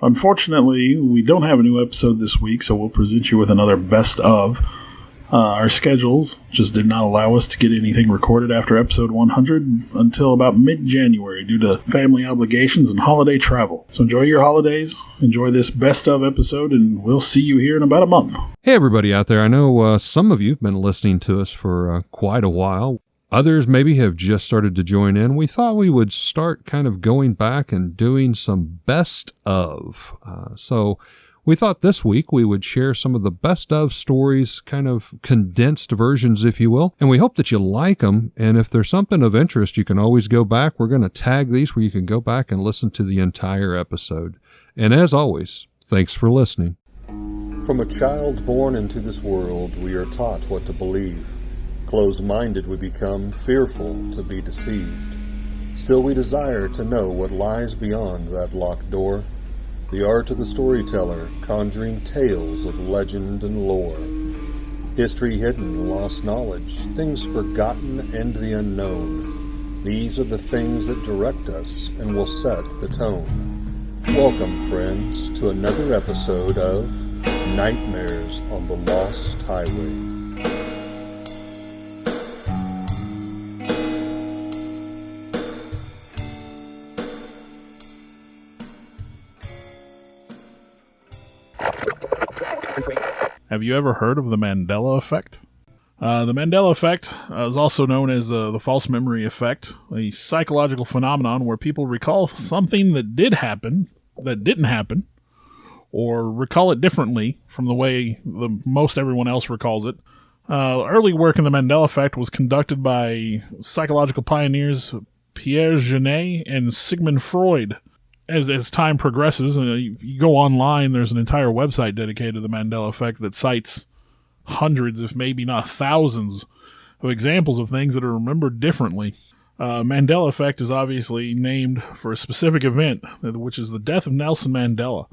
Unfortunately, we don't have a new episode this week, so we'll present you with another best of. Our schedules just did not allow us to get anything recorded after episode 100 until about mid-January due to family obligations and holiday travel. So enjoy your holidays, enjoy this best of episode, and we'll see you here in about a month. Hey everybody out there, I know some of you have been listening to us for quite a while. Others maybe have just started to join in. We thought we would start kind of going back and doing some best of. So we thought this week we would share some of the best of stories, kind of condensed versions, if you will. And we hope that you like them. And if there's something of interest, you can always go back. We're going to tag these where you can go back and listen to the entire episode. And as always, thanks for listening. From a child born into this world, we are taught what to believe. Closed-minded we become, fearful to be deceived. Still we desire to know what lies beyond that locked door. The art of the storyteller, conjuring tales of legend and lore. History hidden, lost knowledge, things forgotten and the unknown. These are the things that direct us and will set the tone. Welcome, friends, to another episode of Nightmares on the Lost Highway. Have you ever heard of the Mandela effect? The Mandela effect is also known as the false memory effect, a psychological phenomenon where people recall something that did happen, that didn't happen, or recall it differently from the way most everyone else recalls it. Early work in the Mandela effect was conducted by psychological pioneers Pierre Janet and Sigmund Freud. As time progresses, you go online, there's an entire website dedicated to the Mandela effect that cites hundreds, if maybe not thousands, of examples of things that are remembered differently. Mandela effect is obviously named for a specific event, which is the death of Nelson Mandela.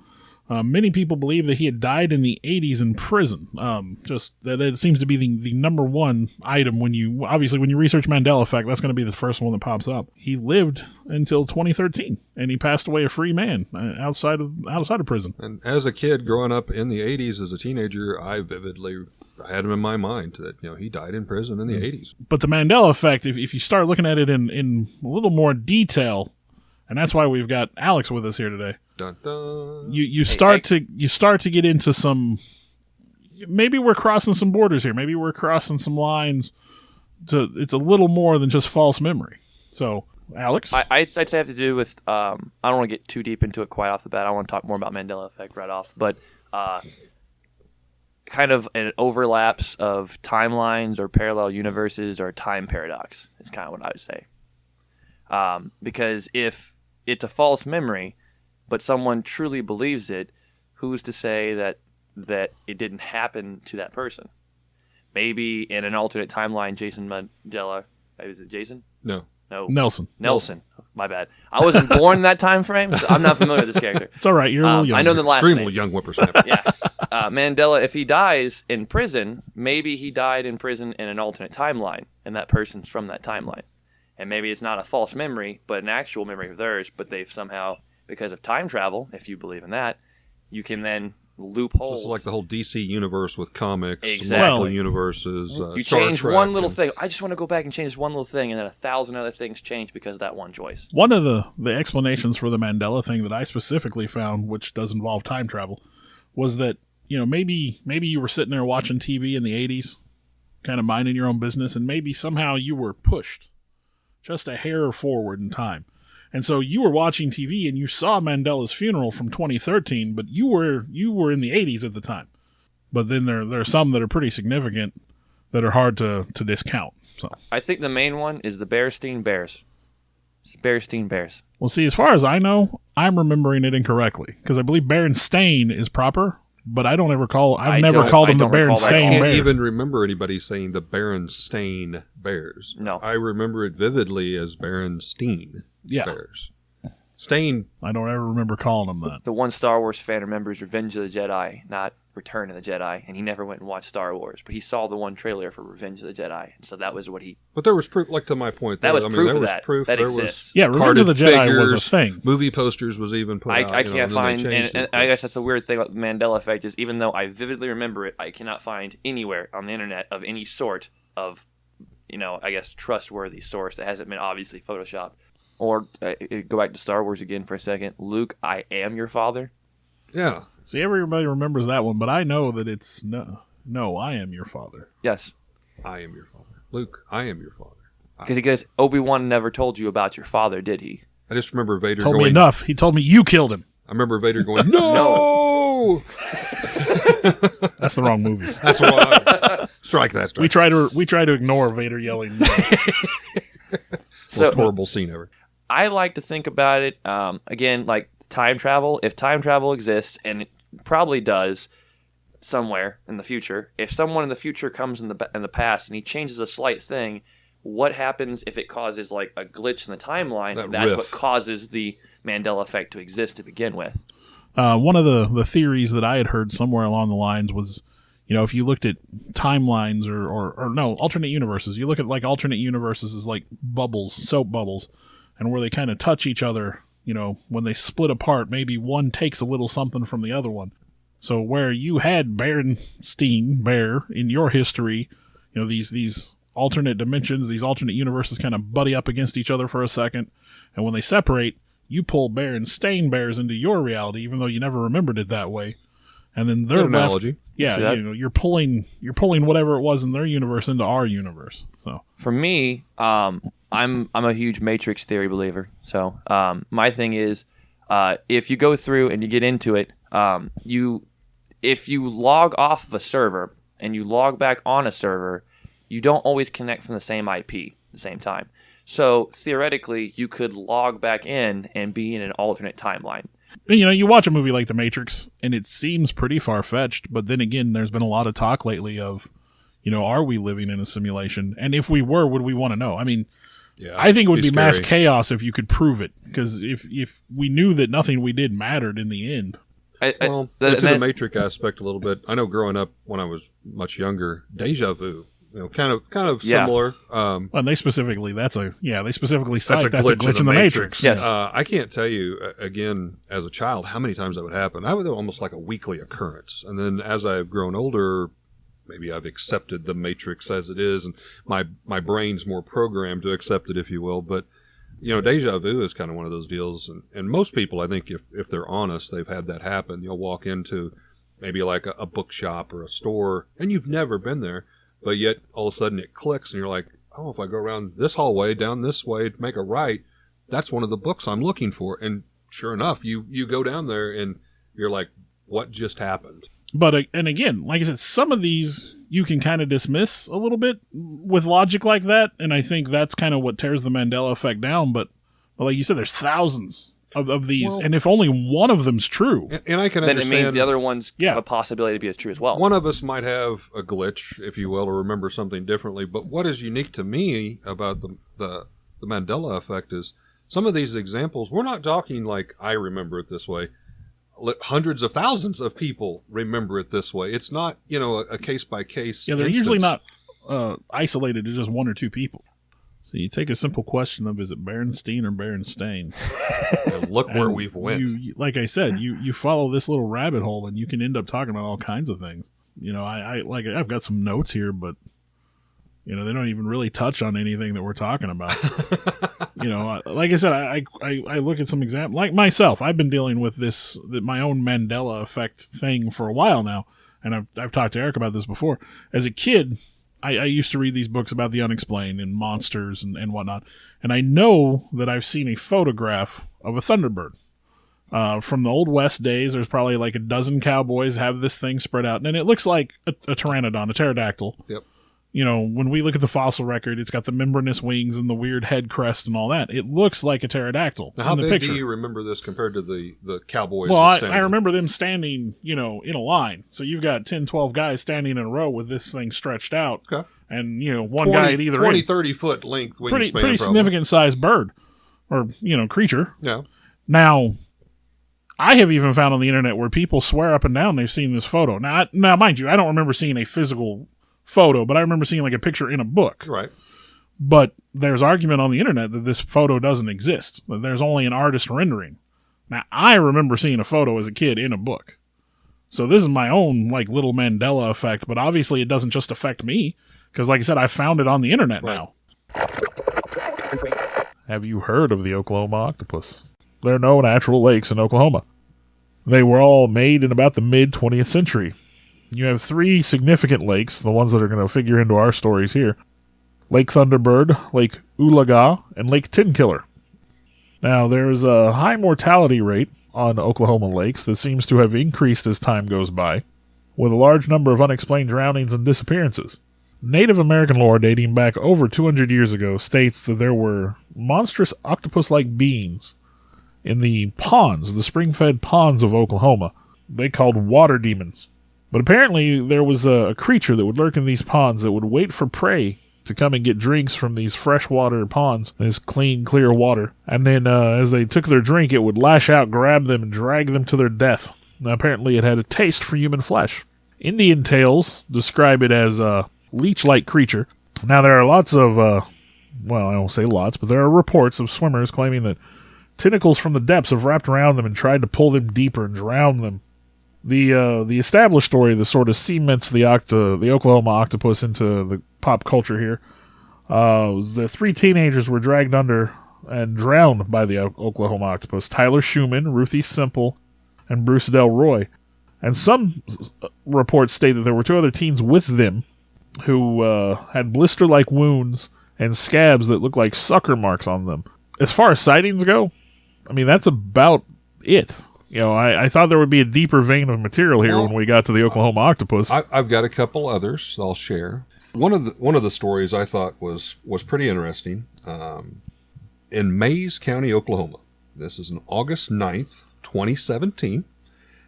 Many people believe that he had died in the 80s in prison. That seems to be the number one item when you research Mandela effect, that's going to be the first one that pops up. He lived until 2013, and he passed away a free man outside of prison. And as a kid growing up in the 80s as a teenager, I had him in my mind that he died in prison in the 80s. But the Mandela effect, if you start looking at it in a little more detail, and that's why we've got Alex with us here today. Dun, dun. You start to get into some. Maybe we're crossing some borders here. Maybe we're crossing some lines. It's a little more than just false memory. So, Alex, I'd say it have to do with. I don't want to get too deep into it quite off the bat. I want to talk more about Mandela effect right off, but kind of an overlaps of timelines or parallel universes or time paradox is kind of what I would say. Because if it's a false memory, but someone truly believes it, who's to say that it didn't happen to that person? Maybe in an alternate timeline, Jason Mandela, is it Jason? No. Nelson. My bad. I wasn't born in that time frame, so I'm not familiar with this character. It's all right. You're a little young. I know the last Extremely name. young whippersnapper. Yeah. Mandela, if he dies in prison, maybe he died in prison in an alternate timeline, and that person's from that timeline. And maybe it's not a false memory, but an actual memory of theirs, but they've somehow, because of time travel, if you believe in that, you can then loopholes. This is like the whole DC universe with comics, Exactly. multiple universes. You Star change Trek one little thing. I just want to go back and change this one little thing, and then 1,000 other things change because of that one choice. One of the explanations for the Mandela thing that I specifically found, which does involve time travel, was that maybe you were sitting there watching TV in the 80s, kind of minding your own business, and maybe somehow you were pushed just a hair forward in time. And so you were watching TV and you saw Mandela's funeral from 2013, but you were in the 80s at the time. But then there are some that are pretty significant that are hard to discount. So I think the main one is the Berenstein Bears. It's the Berenstein Bears. Well, see, as far as I know, I'm remembering it incorrectly because I believe Berenstain is proper, but I don't ever call. I've never called them the Berenstain I can't Bears. even remember anybody saying the Berenstain Bears. No. I remember it vividly as Berenstein Bears. Stain. I don't ever remember calling him that. The one Star Wars fan remembers Revenge of the Jedi, not Return of the Jedi, and he never went and watched Star Wars, but he saw the one trailer for Revenge of the Jedi, and so that was what he... But there was proof, like to my point. That was proof there of was that. Proof. That there exists. Yeah, Revenge of the Jedi was a thing. Movie posters was even put out. I can't find, and and I guess that's the weird thing about the Mandela effect is even though I vividly remember it, I cannot find anywhere on the internet of any sort of, I guess, trustworthy source that hasn't been obviously photoshopped. Or go back to Star Wars again for a second. Luke, I am your father. Yeah. See, everybody remembers that one, but I know that it's no, I am your father. Yes. I am your father. Luke, I am your father. Because Obi-Wan never told you about your father, did he? I just remember Vader Told going... me enough. He told me you killed him. I remember Vader going, no! That's the wrong movie. That's wrong. Strike that. We try to ignore Vader yelling no. Most horrible scene ever. I like to think about it, again, like time travel. If time travel exists, and it probably does somewhere in the future, if someone in the future comes in the past and he changes a slight thing, what happens if it causes like a glitch in the timeline? That's what causes the Mandela effect to exist to begin with. One of the theories that I had heard somewhere along the lines was, if you looked at timelines or no, alternate universes, you look at like alternate universes as like bubbles, soap bubbles, and where they kind of touch each other, when they split apart, maybe one takes a little something from the other one. So where you had Bear in your history, these alternate dimensions, these alternate universes kind of buddy up against each other for a second, and when they separate, you pull Berenstain Bears into your reality, even though you never remembered it that way. And then their analogy. Yeah, you're pulling whatever it was in their universe into our universe. So for me, I'm a huge Matrix theory believer. So my thing is, if you go through and you get into it, if you log off of a server and you log back on a server, you don't always connect from the same IP at the same time. So theoretically, you could log back in and be in an alternate timeline. You watch a movie like The Matrix, and it seems pretty far-fetched, but then again, there's been a lot of talk lately of, are we living in a simulation? And if we were, would we want to know? I mean, I think it would be mass chaos if you could prove it, because if we knew that nothing we did mattered in the end. To the Matrix aspect a little bit, I know growing up when I was much younger, deja vu. Kind of similar. And they specifically, cite that's a glitch in the Matrix. Yes. I can't tell you, again, as a child, how many times that would happen. That was almost like a weekly occurrence. And then as I've grown older, maybe I've accepted the Matrix as it is, and my brain's more programmed to accept it, if you will. But, deja vu is kind of one of those deals. And most people, I think, if they're honest, they've had that happen. You'll walk into maybe like a bookshop or a store, and you've never been there. But yet, all of a sudden, it clicks, and you're like, oh, if I go around this hallway, down this way, to make a right, that's one of the books I'm looking for. And sure enough, you go down there, and you're like, what just happened? But, and again, like I said, some of these you can kind of dismiss a little bit with logic like that, and I think that's kind of what tears the Mandela effect down. But like you said, there's thousands of these, and if only one of them's true, and I can then understand, it means the other ones have a possibility to be as true as well. One of us might have a glitch, if you will, or remember something differently. But what is unique to me about the Mandela effect is some of these examples. We're not talking like I remember it this way. Hundreds of thousands of people remember it this way. It's not a case by case. Yeah, they're usually not isolated to just one or two people. So you take a simple question of, is it Berenstein or Berenstain? And look where we've went. Like I said, you follow this little rabbit hole and you can end up talking about all kinds of things. I've got some notes here, but they don't even really touch on anything that we're talking about. Like I said, I look at some examples. Like myself, I've been dealing with my own Mandela effect thing for a while now, and I've talked to Eric about this before. As a kid, I used to read these books about the unexplained and monsters and whatnot, and I know that I've seen a photograph of a Thunderbird. From the Old West days, there's probably like a dozen cowboys have this thing spread out, and it looks like a pteranodon, a pterodactyl. Yep. When we look at the fossil record, it's got the membranous wings and the weird head crest and all that. It looks like a pterodactyl. Now, how in the big picture. do you remember this compared to the cowboys? Well, I remember them standing, in a line. So you've got 10, 12 guys standing in a row with this thing stretched out. Okay. And, one guy at either 20, end. 30 foot length wingspan. Pretty significant sized bird or, creature. Yeah. Now, I have even found on the internet where people swear up and down they've seen this photo. Now, mind you, I don't remember seeing a physical photo, but I remember seeing like a picture in a book. Right. But there's argument on the internet that this photo doesn't exist, that there's only an artist rendering. Now, I remember seeing a photo as a kid in a book. So this is my own, like, little Mandela effect, but obviously it doesn't just affect me, because, like I said, I found it on the internet now. Have you heard of the Oklahoma octopus? There are no natural lakes in Oklahoma. They were all made in about the mid-20th century. You have 3 significant lakes, the ones that are going to figure into our stories here. Lake Thunderbird, Lake Oologah, and Lake Tinkiller. Now, there's a high mortality rate on Oklahoma lakes that seems to have increased as time goes by, with a large number of unexplained drownings and disappearances. Native American lore dating back over 200 years ago states that there were monstrous octopus-like beings in the ponds, the spring-fed ponds of Oklahoma. They called water demons. But apparently there was a creature that would lurk in these ponds that would wait for prey to come and get drinks from these freshwater ponds, this clean, clear water. And then as they took their drink, it would lash out, grab them, and drag them to their death. Now, apparently it had a taste for human flesh. Indian tales describe it as a leech-like creature. Now, there are lots of, well, I won't say lots, but there are reports of swimmers claiming that tentacles from the depths have wrapped around them and tried to pull them deeper and drown them. The established story that sort of cements the Oklahoma octopus into the pop culture here. The 3 teenagers were dragged under and drowned by the Oklahoma octopus. Tyler Schumann, Ruthie Simple, and Bruce Delroy. And some reports state that there were 2 other teens with them who had blister-like wounds and scabs that looked like sucker marks on them. As far as sightings go, I mean, that's about it. You know, I thought there would be a deeper vein of material here when we got to the Oklahoma octopus. I've got a couple others I'll share. One of the stories I thought was pretty interesting. In Mays County, Oklahoma, this is on August 9th, 2017,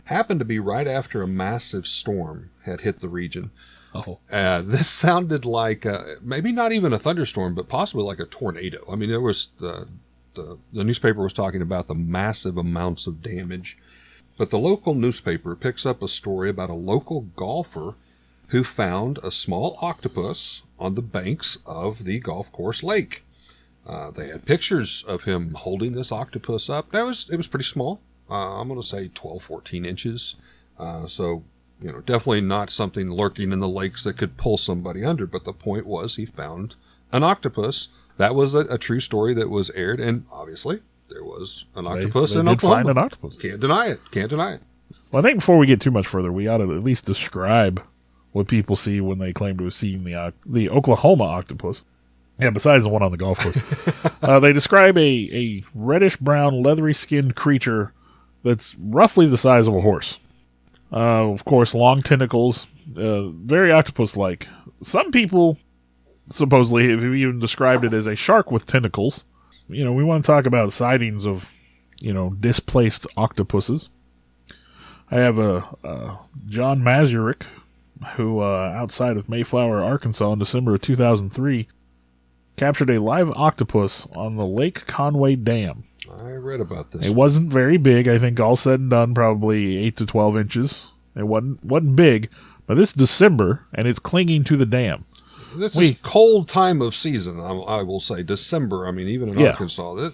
happened to be right after a massive storm had hit the region. Oh. This sounded like maybe not even a thunderstorm, but possibly like a tornado. I mean, there was the newspaper was talking about the massive amounts of damage. But the local newspaper picks up a story about a local golfer who found a small octopus on the banks of the golf course lake. They had pictures of him holding this octopus up. It was pretty small. I'm going to say 12, 14 inches. So, you know, definitely not something lurking in the lakes that could pull somebody under. But the point was he found an octopus. That was a true story that was aired, and obviously there was an octopus in Oklahoma. Find an octopus. Can't deny it. Can't deny it. Well, I think before we get too much further, we ought to at least describe what people see when they claim to have seen the Oklahoma octopus. Yeah, besides the one on the golf course. They describe a reddish-brown, leathery-skinned creature that's roughly the size of a horse. Of course, long tentacles, very octopus-like. Some people supposedly have even described it as a shark with tentacles. You know, we want to talk about sightings of, you know, displaced octopuses. I have John Mazurek, who outside of Mayflower, Arkansas in December of 2003, captured a live octopus on the Lake Conway Dam. I read about this. It wasn't very big. I think all said and done, probably 8 to 12 inches. It wasn't big, but this December, and it's clinging to the dam. This is cold time of season, I will say. December, I mean, even in Arkansas.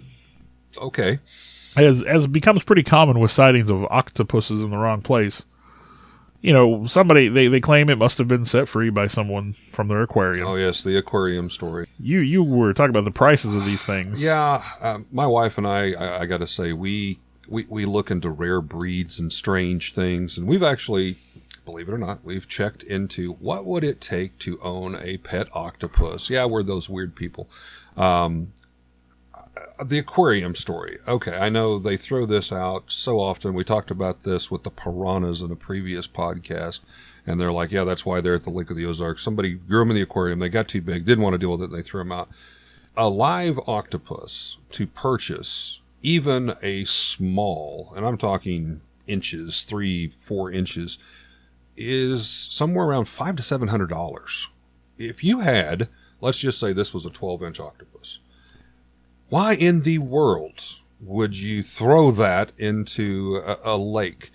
Okay. As it becomes pretty common with sightings of octopuses in the wrong place, you know, somebody, they claim it must have been set free by someone from their aquarium. Oh, yes, the aquarium story. You were talking about the prices of these things. Yeah, my wife and I got to say, we look into rare breeds and strange things, and we've actually, believe it or not, we've checked into what would it take to own a pet octopus. Yeah, we're those weird people. The aquarium story. Okay, I know they throw this out so often. We talked about this with the piranhas in a previous podcast, and they're like, yeah, that's why they're at the Lake of the Ozarks. Somebody grew them in the aquarium. They got too big, didn't want to deal with it, and they threw them out. A live octopus to purchase, even a small, and I'm talking inches, 3-4 inches, is somewhere around $500 to $700. If you had, let's just say this was a 12-inch octopus, why in the world would you throw that into a lake?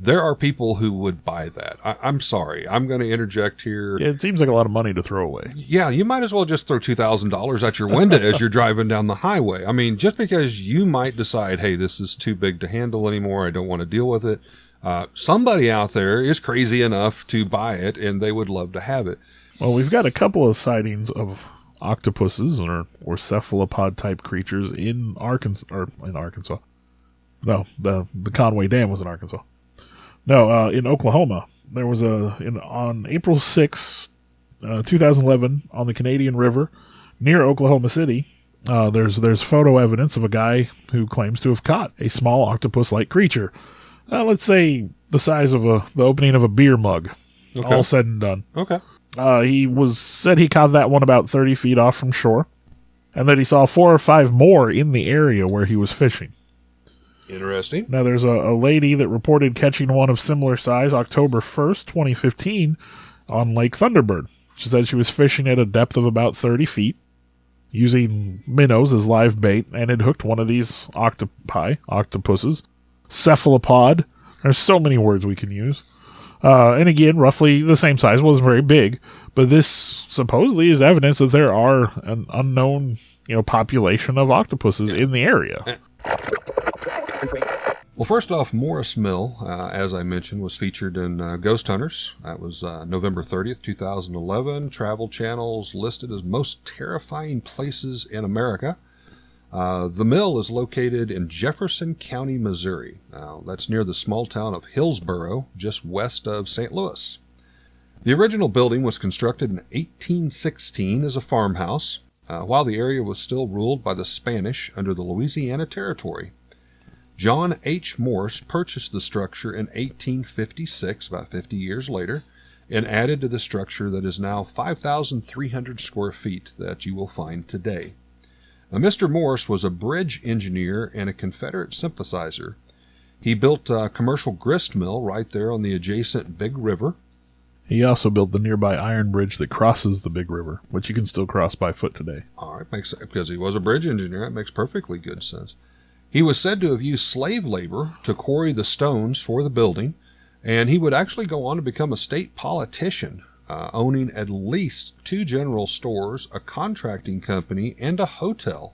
There are people who would buy that. I'm sorry. I'm going to interject here. Yeah, it seems like a lot of money to throw away. Yeah, you might as well just throw $2,000 out your window as you're driving down the highway. I mean, just because you might decide, hey, this is too big to handle anymore, I don't want to deal with it. Somebody out there is crazy enough to buy it, and they would love to have it. Well, we've got a couple of sightings of octopuses or cephalopod-type creatures in Arkansas. No, the Conway Dam was in Arkansas. No, in Oklahoma. There was on April 6, 2011, on the Canadian River near Oklahoma City, there's photo evidence of a guy who claims to have caught a small octopus-like creature. Let's say the size of the opening of a beer mug, Okay. all said and done. Okay. Said he caught that one about 30 feet off from shore, and that he saw 4 or 5 more in the area where he was fishing. Interesting. Now, there's a lady that reported catching one of similar size October 1st, 2015, on Lake Thunderbird. She said she was fishing at a depth of about 30 feet, using minnows as live bait, and had hooked one of these octopuses, cephalopod. There's so many words we can use. And again, roughly the same size, wasn't very big, but this supposedly is evidence that there are an unknown, population of octopuses in the area. Well, first off, Morris Mill, as I mentioned, was featured in Ghost Hunters. That was November 30th, 2011. Travel Channel's listed as most terrifying places in America. The mill is located in Jefferson County, Missouri. Now, that's near the small town of Hillsboro, just west of St. Louis. The original building was constructed in 1816 as a farmhouse, while the area was still ruled by the Spanish under the Louisiana Territory. John H. Morse purchased the structure in 1856, about 50 years later, and added to the structure that is now 5,300 square feet that you will find today. Now, Mr. Morse was a bridge engineer and a Confederate sympathizer. He built a commercial grist mill right there on the adjacent Big River. He also built the nearby iron bridge that crosses the Big River, which you can still cross by foot today. All right, because he was a bridge engineer, that makes perfectly good sense. He was said to have used slave labor to quarry the stones for the building, and he would actually go on to become a state politician, owning at least 2 general stores, a contracting company, and a hotel.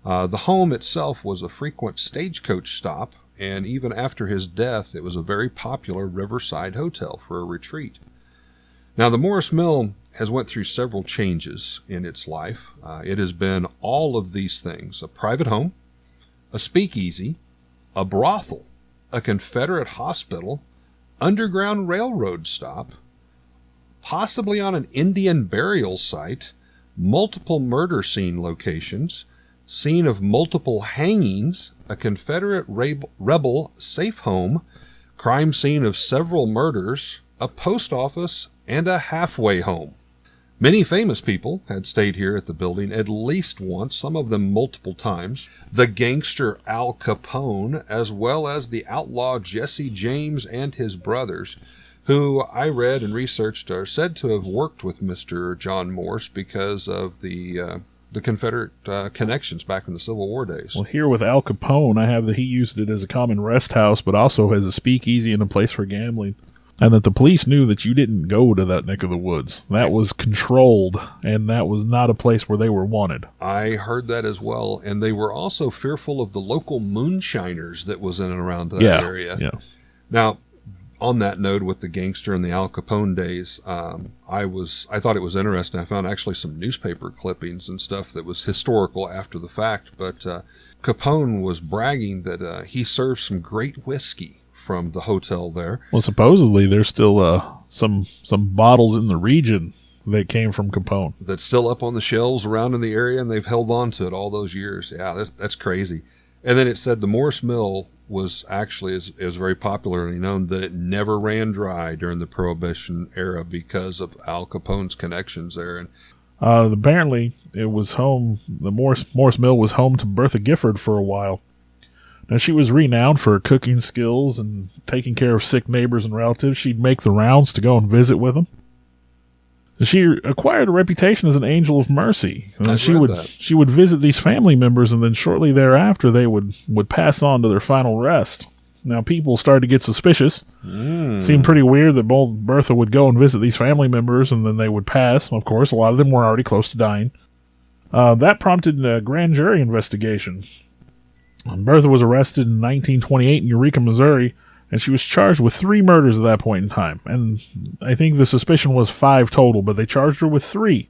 The home itself was a frequent stagecoach stop, and even after his death, it was a very popular riverside hotel for a retreat. Now, the Morris Mill has went through several changes in its life. It has been all of these things: a private home, a speakeasy, a brothel, a Confederate hospital, underground railroad stop, possibly on an Indian burial site, multiple murder scene locations, scene of multiple hangings, a Confederate rebel safe home, crime scene of several murders, a post office, and a halfway home. Many famous people had stayed here at the building at least once, some of them multiple times. The gangster Al Capone, as well as the outlaw Jesse James and his brothers, who I read and researched are said to have worked with Mr. John Morse because of the Confederate connections back in the Civil War days. Well, here with Al Capone, I have that he used it as a common rest house, but also as a speakeasy and a place for gambling. And that the police knew that you didn't go to that neck of the woods. That was controlled, and that was not a place where they were wanted. I heard that as well, and they were also fearful of the local moonshiners that was in and around that area. Yeah. Now, on that note, with the gangster and the Al Capone days, I thought it was interesting. I found actually some newspaper clippings and stuff that was historical after the fact, but Capone was bragging that he served some great whiskey from the hotel there. Well, supposedly there's still some bottles in the region that came from Capone. That's still up on the shelves around in the area, and they've held on to it all those years. Yeah, that's crazy. And then it said the Morse Mill was actually is very popularly known that it never ran dry during the Prohibition era because of Al Capone's connections there. And apparently it was home. The Morse Mill was home to Bertha Gifford for a while. Now, she was renowned for her cooking skills and taking care of sick neighbors and relatives. She'd make the rounds to go and visit with them. She acquired a reputation as an angel of mercy. She that. would visit these family members, and then shortly thereafter, they would pass on to their final rest. Now, people started to get suspicious. Seemed pretty weird that Bertha would go and visit these family members, and then they would pass. Of course, a lot of them were already close to dying. That prompted a grand jury investigation. Bertha was arrested in 1928 in Eureka, Missouri, and she was charged with 3 murders at that point in time. And I think the suspicion was 5 total, but they charged her with 3.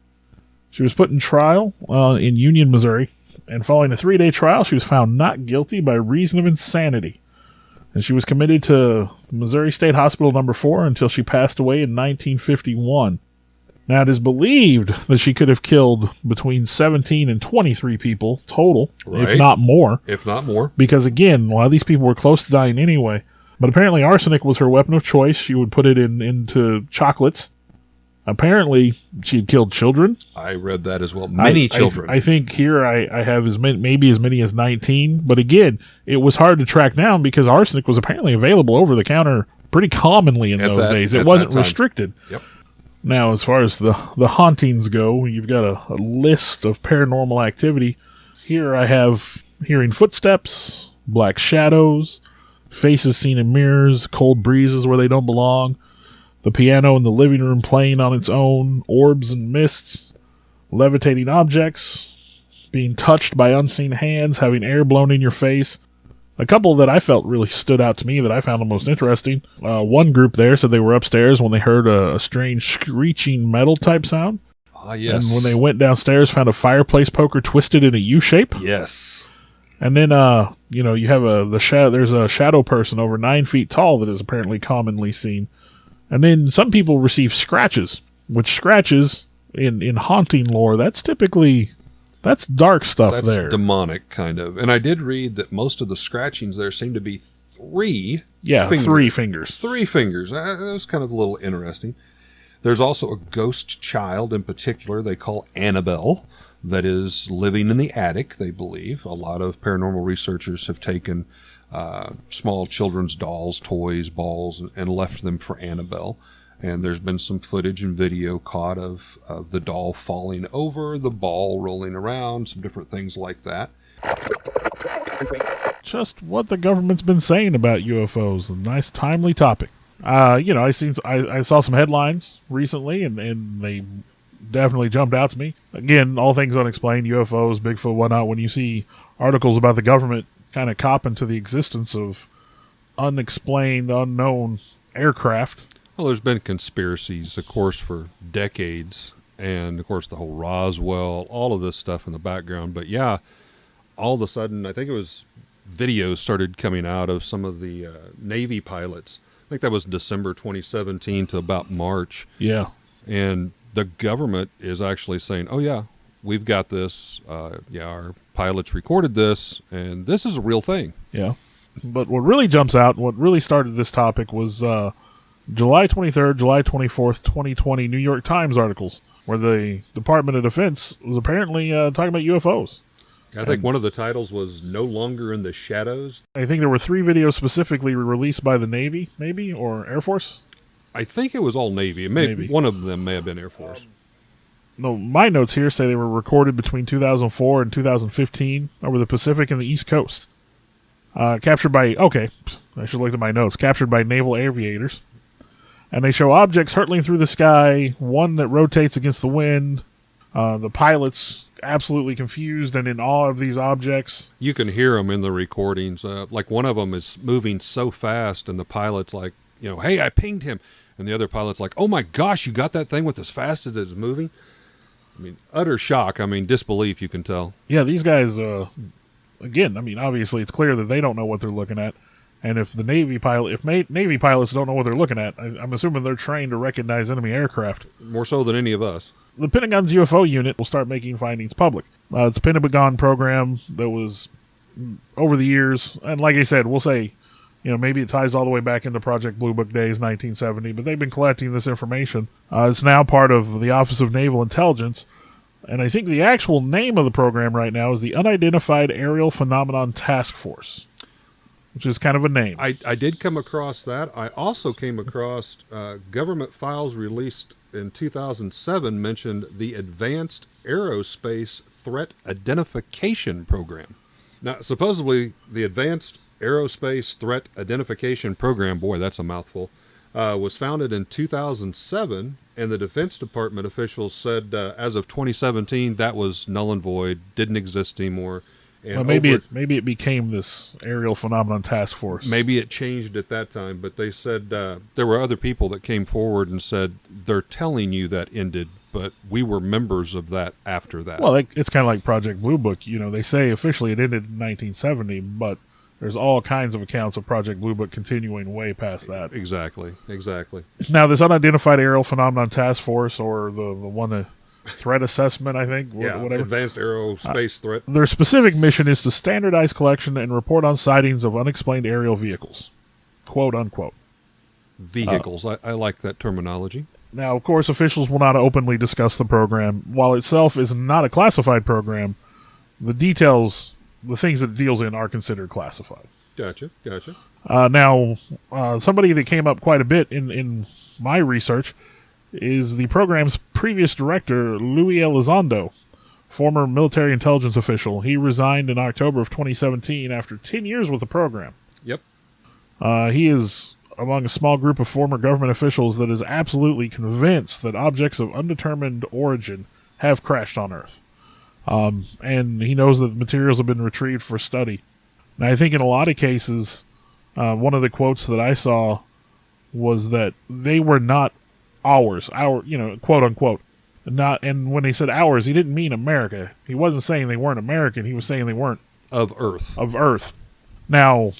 She was put in trial in Union, Missouri, and following a 3-day trial, she was found not guilty by reason of insanity. And she was committed to Missouri State Hospital No. 4 until she passed away in 1951. Now, it is believed that she could have killed between 17 and 23 people total, if not more. If not more. Because, again, a lot of these people were close to dying anyway. But apparently arsenic was her weapon of choice. She would put it into chocolates. Apparently, she had killed children. I read that as well. Many children. I think here I have maybe as many as 19. But again, it was hard to track down because arsenic was apparently available over the counter pretty commonly in those days. It wasn't restricted. Yep. Now, as far as the hauntings go, you've got a list of paranormal activity. Here I have hearing footsteps, black shadows, faces seen in mirrors, cold breezes where they don't belong, the piano in the living room playing on its own, orbs and mists, levitating objects, being touched by unseen hands, having air blown in your face. A couple that I felt really stood out to me that I found the most interesting. One group there said they were upstairs when they heard a strange screeching metal type sound. Ah, yes. And when they went downstairs, found a fireplace poker twisted in a U shape. Yes. And then, you have there's a shadow person over 9 feet tall that is apparently commonly seen. And then some people receive scratches, which scratches in haunting lore, that's dark stuff. That's there. Demonic, kind of. And I did read that most of the scratchings there seem to be 3 fingers. 3 fingers. 3 fingers. That was kind of a little interesting. There's also a ghost child in particular they call Annabelle that is living in the attic, they believe. A lot of paranormal researchers have taken small children's dolls, toys, balls, and left them for Annabelle. And there's been some footage and video caught of the doll falling over, the ball rolling around, some different things like that. Just what the government's been saying about UFOs. A nice, timely topic. I saw some headlines recently, and they definitely jumped out to me. Again, all things unexplained, UFOs, Bigfoot, whatnot. When you see articles about the government kind of copping to the existence of unexplained, unknown aircraft. Well, there's been conspiracies, of course, for decades, and of course the whole Roswell, all of this stuff in the background. But yeah, all of a sudden, I think it was videos started coming out of some of the Navy pilots. I think that was December 2017 to about March. Yeah. And the government is actually saying, oh yeah, we've got this. Our pilots recorded this, and this is a real thing. Yeah. But what really jumps out, what really started this topic was July 23rd, July 24th, 2020 New York Times articles where the Department of Defense was apparently talking about UFOs. I think one of the titles was No Longer in the Shadows. I think there were 3 videos specifically released by the Navy, maybe, or Air Force. I think it was all Navy. Maybe. One of them may have been Air Force. No, my notes here say they were recorded between 2004 and 2015 over the Pacific and the East Coast. Captured by, I should look at my notes, captured by naval aviators. And they show objects hurtling through the sky, one that rotates against the wind. The pilots absolutely confused and in awe of these objects. You can hear them in the recordings. Like one of them is moving so fast, and the pilot's like, hey, I pinged him. And the other pilot's like, oh my gosh, you got that thing with as fast as it's moving? I mean, utter shock. I mean, disbelief, you can tell. Yeah, these guys, again, I mean, obviously it's clear that they don't know what they're looking at. And if the Navy Navy pilots don't know what they're looking at, I'm assuming they're trained to recognize enemy aircraft. More so than any of us. The Pentagon's UFO unit will start making findings public. It's a Pentagon program that was over the years, and like I said, we'll say, maybe it ties all the way back into Project Blue Book days, 1970, but they've been collecting this information. It's now part of the Office of Naval Intelligence, and I think the actual name of the program right now is the Unidentified Aerial Phenomenon Task Force. which is kind of a name. I did come across that. I also came across government files released in 2007 mentioned the Advanced Aerospace Threat Identification Program. Now, supposedly, the Advanced Aerospace Threat Identification Program, boy, that's a mouthful, was founded in 2007, and the Defense Department officials said as of 2017 that was null and void, didn't exist anymore. And well, maybe it became this aerial phenomenon task force. Maybe it changed at that time, but they said there were other people that came forward and said they're telling you that ended, but we were members of that after that. Well, it's kind of like Project Blue Book. You know, they say officially it ended in 1970, but there's all kinds of accounts of Project Blue Book continuing way past that. Exactly. Now, this unidentified aerial phenomenon task force, or the one threat assessment, I think, whatever. Advanced Aerospace Threat. Their specific mission is to standardize collection and report on sightings of unexplained aerial vehicles, quote unquote. Vehicles. I like that terminology. Now, of course, officials will not openly discuss the program. While itself is not a classified program, the details, the things that it deals in, are considered classified. Gotcha. Now, somebody that came up quite a bit in my research is the program's previous director, Luis Elizondo, former military intelligence official. He resigned in October of 2017 after 10 years with the program. Yep. He is among a small group of former government officials that is absolutely convinced that objects of undetermined origin have crashed on Earth. And he knows that materials have been retrieved for study. And I think in a lot of cases, one of the quotes that I saw was that they were not our, quote unquote. And when he said ours, he didn't mean America. He wasn't saying they weren't American. He was saying they weren't of Earth. Now,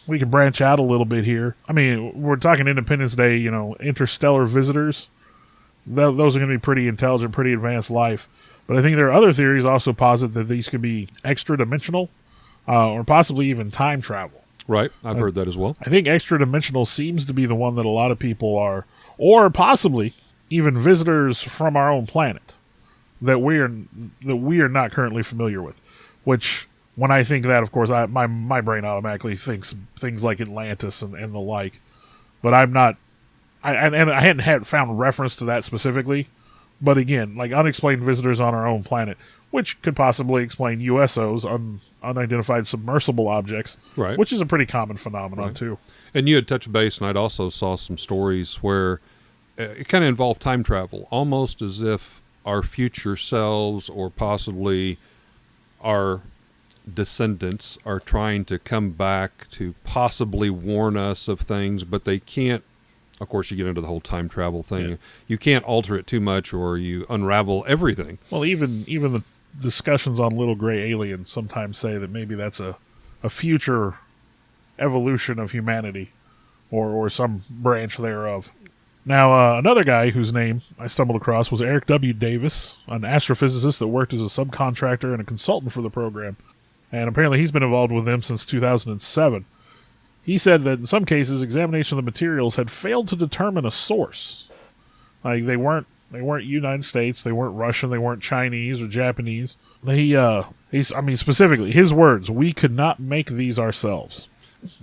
we can branch out a little bit here. I mean, we're talking Independence Day, interstellar visitors. Those are going to be pretty intelligent, pretty advanced life. But I think there are other theories also posit that these could be extra-dimensional or possibly even time travel. Right, I've heard that as well. I think extra-dimensional seems to be the one that a lot of people are, or possibly even visitors from our own planet that we are not currently familiar with. Which, when I think that, of course, my brain automatically thinks things like Atlantis and the like. But I'm not, I hadn't found reference to that specifically. But again, like unexplained visitors on our own planet, which could possibly explain USOs, unidentified submersible objects, right? Which is a pretty common phenomenon too. And you had touched base, and I'd also saw some stories where it kind of involved time travel, almost as if our future selves or possibly our descendants are trying to come back to possibly warn us of things, but they can't. Of course, you get into the whole time travel thing. Yeah. You can't alter it too much or you unravel everything. Well, even the discussions on little gray aliens sometimes say that maybe that's a future evolution of humanity or some branch thereof. Now, another guy whose name I stumbled across was Eric W. Davis, an astrophysicist that worked as a subcontractor and a consultant for the program. And apparently he's been involved with them since 2007. He said that in some cases, examination of the materials had failed to determine a source. Like they weren't United States, they weren't Russian, they weren't Chinese or Japanese. Specifically, his words, "We could not make these ourselves."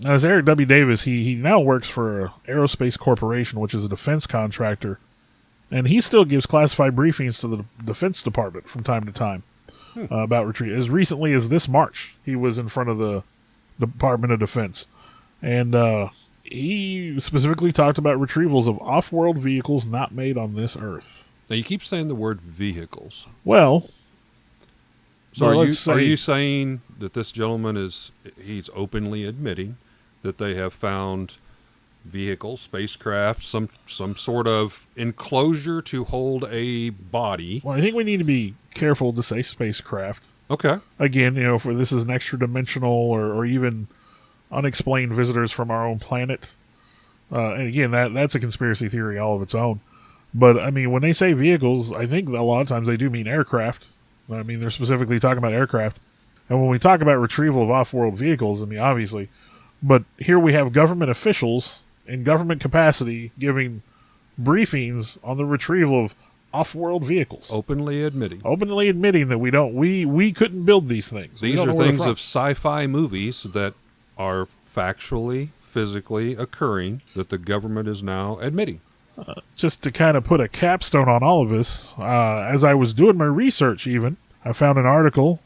Now, as Eric W. Davis, he now works for Aerospace Corporation, which is a defense contractor, and he still gives classified briefings to the Defense Department from time to time about retrieve. As recently as this March, he was in front of the Department of Defense. And he specifically talked about retrievals of off-world vehicles not made on this Earth. Now, you keep saying the word vehicles. Well, so are you saying that this gentleman he's openly admitting that they have found vehicles, spacecraft, some sort of enclosure to hold a body? Well, I think we need to be careful to say spacecraft. Okay. Again, for this is an extra-dimensional or even unexplained visitors from our own planet. And again, that's a conspiracy theory all of its own. But, I mean, when they say vehicles, I think a lot of times they do mean aircraft. I mean, they're specifically talking about aircraft. And when we talk about retrieval of off-world vehicles, I mean, obviously. But here we have government officials in government capacity giving briefings on the retrieval of off-world vehicles. Openly admitting that we couldn't build these things. These are things of sci-fi movies that are factually, physically occurring that the government is now admitting. Just to kind of put a capstone on all of this, as I was doing my research even, I found an article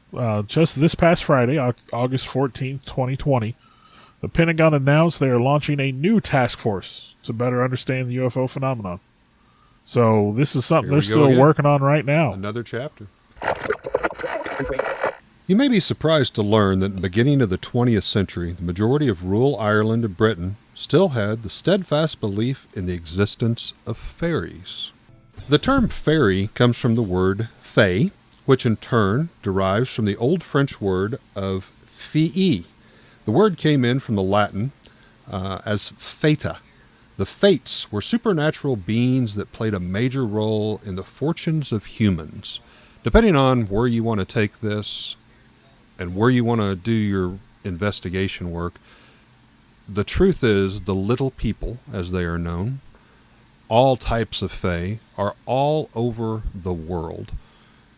just this past Friday, August 14th, 2020. The Pentagon announced they are launching a new task force to better understand the UFO phenomenon. So this is something they're still working on right now. Another chapter. You may be surprised to learn that in the beginning of the 20th century, the majority of rural Ireland and Britain still had the steadfast belief in the existence of fairies. The term fairy comes from the word fée, which in turn derives from the Old French word of fée. The word came in from the Latin as fata. The fates were supernatural beings that played a major role in the fortunes of humans. Depending on where you want to take this and where you want to do your investigation work, the truth is the little people, as they are known, all types of fae, are all over the world.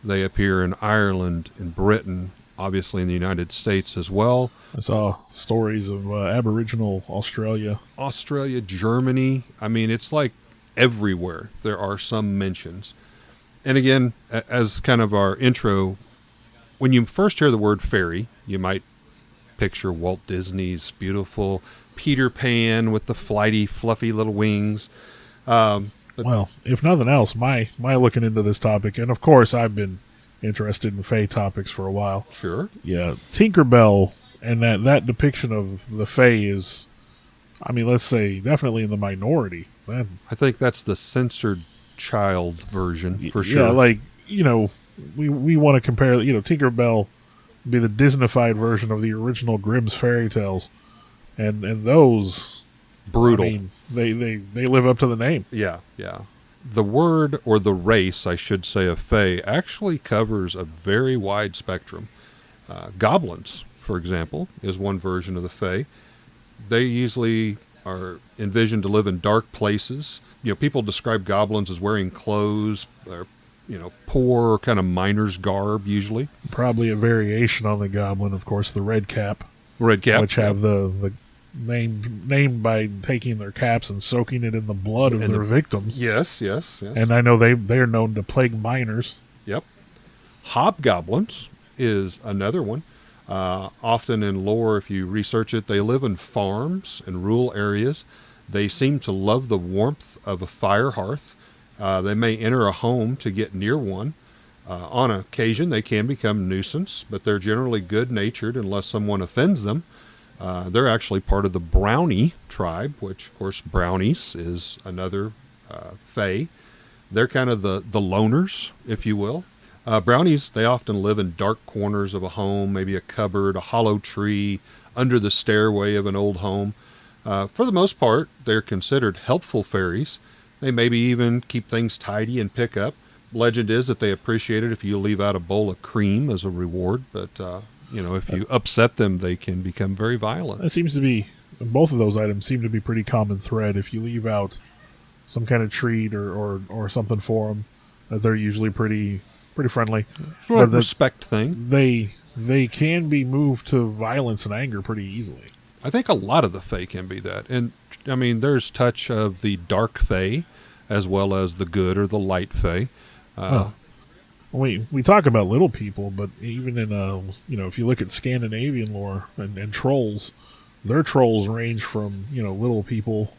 They appear in Ireland, in Britain, obviously in the United States as well. I saw stories of Aboriginal Australia. Germany. I mean, it's like everywhere there are some mentions. And again, as kind of our intro, when you first hear the word fairy, you might picture Walt Disney's beautiful Peter Pan with the flighty, fluffy little wings. Well, if nothing else, my looking into this topic, and of course I've been interested in Fae topics for a while. Sure. Yeah, Tinkerbell and that depiction of the Fae is, I mean, let's say definitely in the minority. I think that's the censored child version for sure. Yeah, like, you know, we want to compare, you know, Tinkerbell would be the Disneyfied version of the original Grimm's fairy tales, and those brutal. I mean, they live up to the name. Yeah, yeah. The word, or the race, I should say, of Fae actually covers a very wide spectrum. Goblins, for example, is one version of the Fae. They usually are envisioned to live in dark places. You know, people describe goblins as wearing clothes, or, you know, poor kind of miner's garb, usually. Probably a variation on the goblin, of course, the red cap. Red cap. Which have the named by taking their caps and soaking it in the blood of their victims. Yes. And I know they are known to plague miners. Yep. Hobgoblins is another one. Often in lore, if you research it, they live in farms and rural areas. They seem to love the warmth of a fire hearth. They may enter a home to get near one. On occasion, they can become a nuisance, but they're generally good-natured unless someone offends them. They're actually part of the Brownie tribe, which, of course, brownies is another fae. They're kind of the loners, if you will. Brownies, they often live in dark corners of a home, maybe a cupboard, a hollow tree, under the stairway of an old home. For the most part, they're considered helpful fairies. They maybe even keep things tidy and pick up. Legend is that they appreciate it if you leave out a bowl of cream as a reward, but you know, if you upset them, they can become very violent. That seems to be, both of those items seem to be pretty common thread. If you leave out some kind of treat or something for them, they're usually pretty friendly. Sort of respect thing. They can be moved to violence and anger pretty easily. I think a lot of the Fae can be that. And, I mean, there's touch of the dark Fae as well as the good or the light Fae. We talk about little people, but even in you know, if you look at Scandinavian lore and trolls, their trolls range from, you know, little people,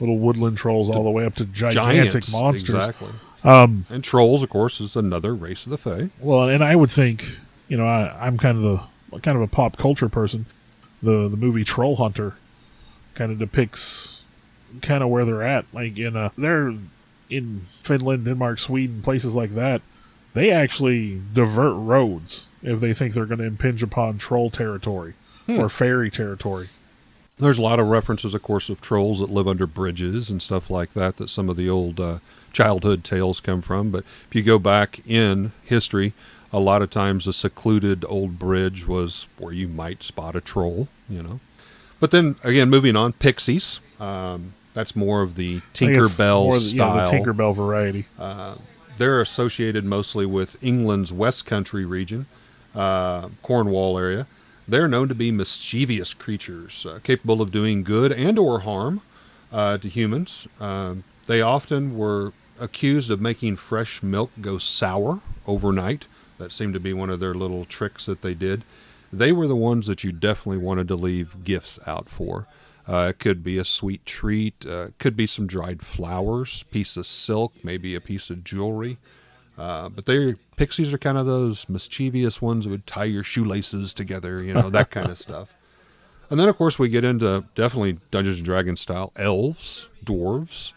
little woodland trolls, all the way up to gigantic monsters. Exactly. And trolls, of course, is another race of the Fae. Well, and I would think, you know, I'm kind of a pop culture person. The movie Troll Hunter kind of depicts kind of where they're at. Like they're in Finland, Denmark, Sweden, places like that. They actually divert roads if they think they're going to impinge upon troll territory or fairy territory. There's a lot of references, of course, of trolls that live under bridges and stuff like that some of the old childhood tales come from. But if you go back in history, a lot of times a secluded old bridge was where you might spot a troll, you know. But then, again, moving on, pixies. That's more of the Tinkerbell style. Yeah, the Tinkerbell variety. They're associated mostly with England's West Country region, Cornwall area. They're known to be mischievous creatures, capable of doing good and or harm to humans. They often were accused of making fresh milk go sour overnight. That seemed to be one of their little tricks that they did. They were the ones that you definitely wanted to leave gifts out for. It could be a sweet treat, could be some dried flowers, piece of silk, maybe a piece of jewelry. But pixies are kind of those mischievous ones that would tie your shoelaces together, that kind of stuff. And then, of course, we get into definitely Dungeons & Dragons style elves, dwarves.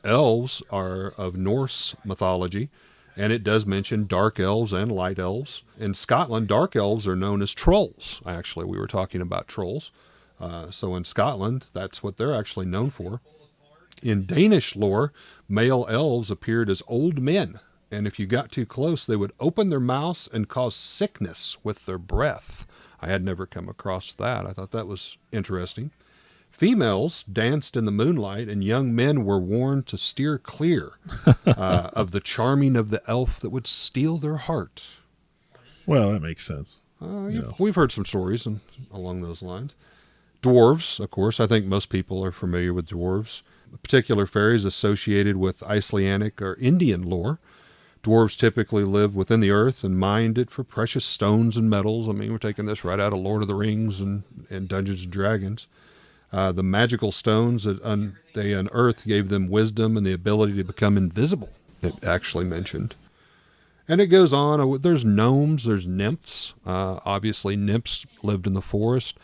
Elves are of Norse mythology, and it does mention dark elves and light elves. In Scotland, dark elves are known as trolls. Actually, we were talking about trolls. So in Scotland, that's what they're actually known for. In Danish lore, male elves appeared as old men, and if you got too close, they would open their mouths and cause sickness with their breath. I had never come across that. I thought that was interesting. Females danced in the moonlight, and young men were warned to steer clear of the charming of the elf that would steal their heart. Well, that makes sense. We've heard some stories along those lines. Dwarves, of course. I think most people are familiar with dwarves. Particular fairies associated with Icelandic or Indian lore. Dwarves typically live within the earth and mined it for precious stones and metals. I mean, we're taking this right out of Lord of the Rings and Dungeons & Dragons. The magical stones that they unearthed gave them wisdom and the ability to become invisible, it actually mentioned. And it goes on. There's gnomes, there's nymphs. Obviously, nymphs lived in the forest.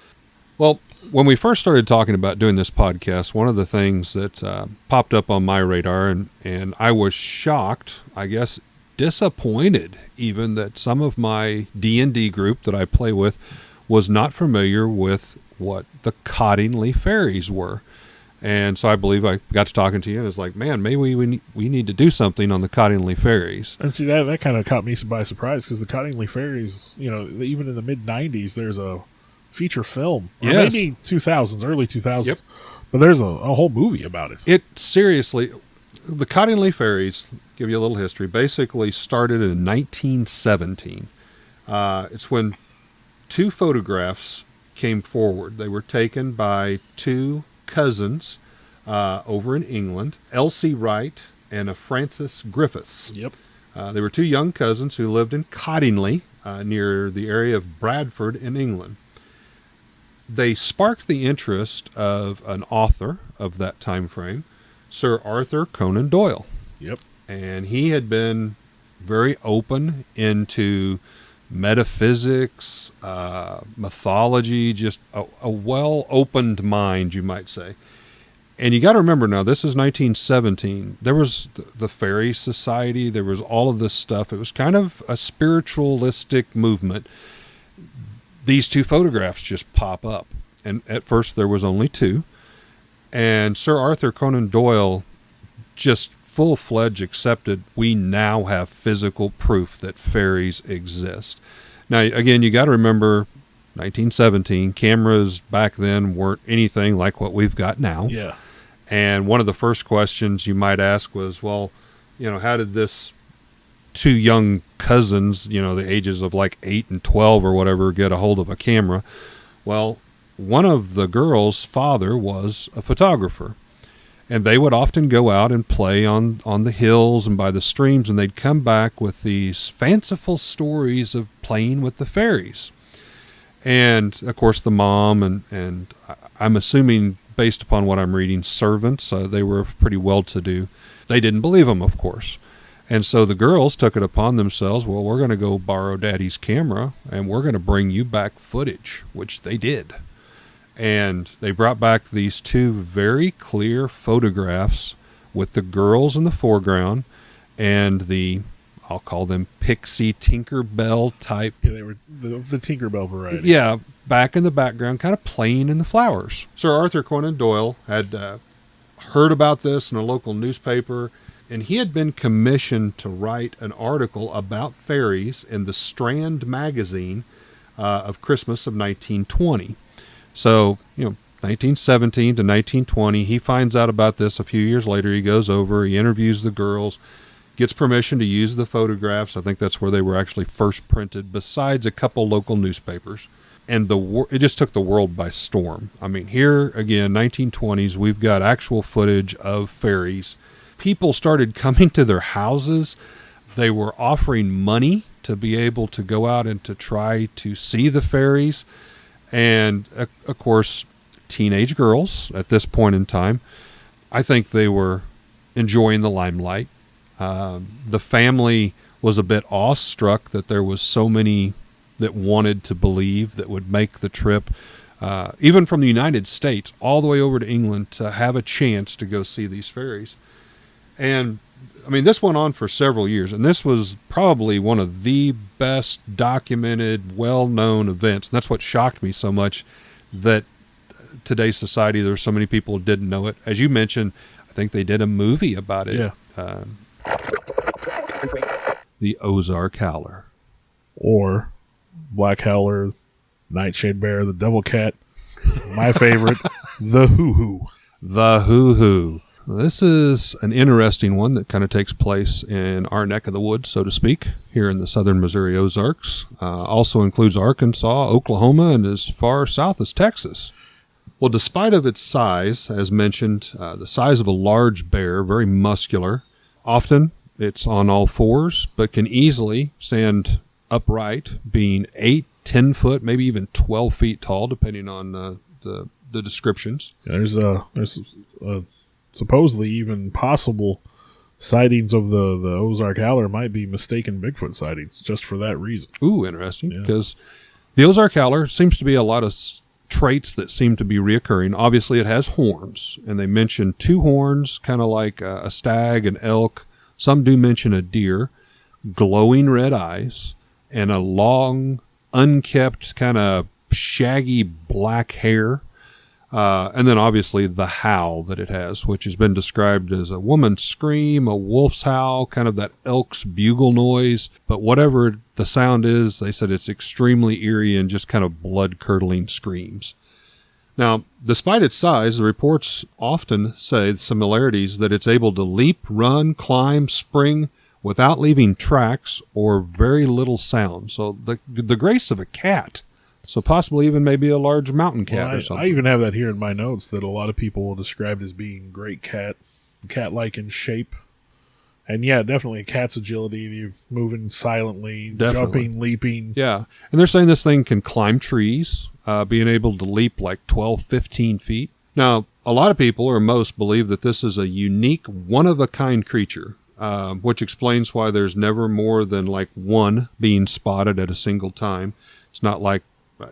Well, when we first started talking about doing this podcast, one of the things that popped up on my radar, and I was shocked, I guess disappointed even, that some of my D&D group that I play with was not familiar with what the Cottingley fairies were. And so I believe I got to talking to you, and it's like, man, maybe we need to do something on the Cottingley fairies. And see, that kind of caught me by surprise, because the Cottingley fairies, even in the mid-'90s, there's a feature film. Or yes. Maybe 2000s, early 2000s. Yep. But there's a whole movie about it. It seriously, the Cottingley fairies, give you a little history, basically started in 1917. It's when two photographs came forward. They were taken by two cousins over in England, Elsie Wright and a Frances Griffiths. Yep. They were two young cousins who lived in Cottingley, near the area of Bradford in England. They sparked the interest of an author of that time frame, Sir Arthur Conan Doyle. Yep. And he had been very open into metaphysics, mythology, just a well-opened mind, you might say. And you got to remember now, this is 1917. There was the Fairy Society. There was all of this stuff. It was kind of a spiritualistic movement. These two photographs just pop up. And at first there was only two. And Sir Arthur Conan Doyle just full-fledged accepted, we now have physical proof that fairies exist. Now, again, you got to remember 1917, cameras back then weren't anything like what we've got now. Yeah. And one of the first questions you might ask was, well, how did this two young cousins, the ages of like 8 and 12 or whatever, get a hold of a camera? Well, one of the girls' father was a photographer. And they would often go out and play on the hills and by the streams, and they'd come back with these fanciful stories of playing with the fairies. And, of course, the mom and I'm assuming, based upon what I'm reading, servants, they were pretty well-to-do. They didn't believe them, of course. And so the girls took it upon themselves, well, we're going to go borrow Daddy's camera, and we're going to bring you back footage, which they did. And they brought back these two very clear photographs with the girls in the foreground and the, I'll call them pixie Tinkerbell type. Yeah, they were the Tinkerbell variety. Yeah, back in the background, kind of playing in the flowers. Sir Arthur Conan Doyle had heard about this in a local newspaper, and he had been commissioned to write an article about fairies in the Strand magazine of Christmas of 1920. So, 1917 to 1920, he finds out about this a few years later. He goes over, he interviews the girls, gets permission to use the photographs. I think that's where they were actually first printed, besides a couple local newspapers. And it just took the world by storm. I mean, here again, 1920s, we've got actual footage of fairies. People started coming to their houses. They were offering money to be able to go out and to try to see the fairies. And, of course, teenage girls at this point in time, I think they were enjoying the limelight. The family was a bit awestruck that there was so many that wanted to believe, that would make the trip, even from the United States all the way over to England, to have a chance to go see these fairies. And I mean, this went on for several years, and this was probably one of the best documented, well-known events. And that's what shocked me so much, that today's society, there were so many people who didn't know it. As you mentioned, I think they did a movie about it. Yeah. The Ozark Howler. Or Black Howler, Nightshade Bear, the Devil Cat, my favorite, the Hoo-Hoo. The Hoo-Hoo. This is an interesting one that kind of takes place in our neck of the woods, so to speak, here in the southern Missouri Ozarks. Also includes Arkansas, Oklahoma, and as far south as Texas. Well, despite of its size, as mentioned, the size of a large bear, very muscular, often it's on all fours, but can easily stand upright, being 8, 10 foot, maybe even 12 feet tall, depending on the descriptions. There's supposedly even possible sightings of the Ozark Howler might be mistaken Bigfoot sightings just for that reason. Ooh, interesting, because the Ozark Howler seems to be a lot of traits that seem to be reoccurring. Obviously, it has horns, and they mention 2 horns, kind of like a stag, an elk. Some do mention a deer, glowing red eyes, and a long, unkept, kind of shaggy black hair. And then obviously the howl that it has, which has been described as a woman's scream, a wolf's howl, kind of that elk's bugle noise. But whatever the sound is, they said it's extremely eerie and just kind of blood-curdling screams. Now, despite its size, the reports often say the similarities that it's able to leap, run, climb, spring without leaving tracks or very little sound. So the grace of a cat. So possibly even maybe a large mountain cat or something. I even have that here in my notes that a lot of people will describe as being great cat-like in shape. And yeah, definitely a cat's agility, moving silently, jumping, leaping. Yeah. And they're saying this thing can climb trees, being able to leap like 12, 15 feet. Now, a lot of people, or most, believe that this is a unique, one-of-a-kind creature, which explains why there's never more than like one being spotted at a single time. It's not like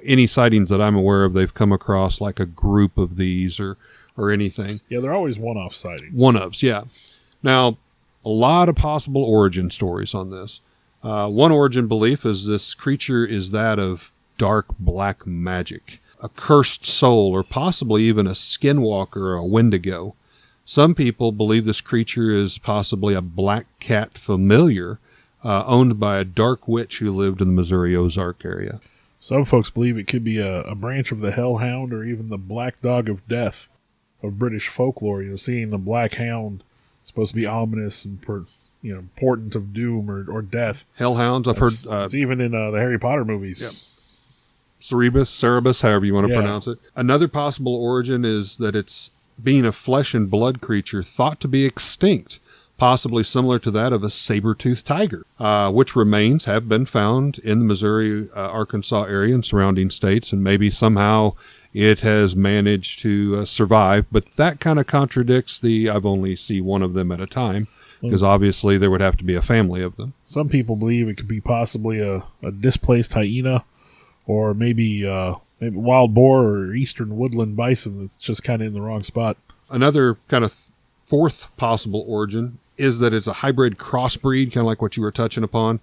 any sightings that I'm aware of, they've come across like a group of these or anything. Yeah, they're always one-off sightings. One-offs, yeah. Now, a lot of possible origin stories on this. One origin belief is this creature is that of dark black magic, a cursed soul, or possibly even a skinwalker or a wendigo. Some people believe this creature is possibly a black cat familiar owned by a dark witch who lived in the Missouri Ozark area. Some folks believe it could be a branch of the hellhound or even the black dog of death of British folklore. You know, seeing the black hound supposed to be ominous and portent of doom or death. Hellhounds, I've heard. It's even in the Harry Potter movies. Yep. Cerebus, however you want to pronounce it. Another possible origin is that it's being a flesh and blood creature thought to be extinct, possibly similar to that of a saber-toothed tiger, which remains have been found in the Missouri, Arkansas area and surrounding states, and maybe somehow it has managed to survive. But that kind of contradicts I've only seen one of them at a time, because obviously there would have to be a family of them. Some people believe it could be possibly a displaced hyena, or maybe wild boar or eastern woodland bison that's just kind of in the wrong spot. Another kind of fourth possible origin is that it's a hybrid crossbreed, kind of like what you were touching upon,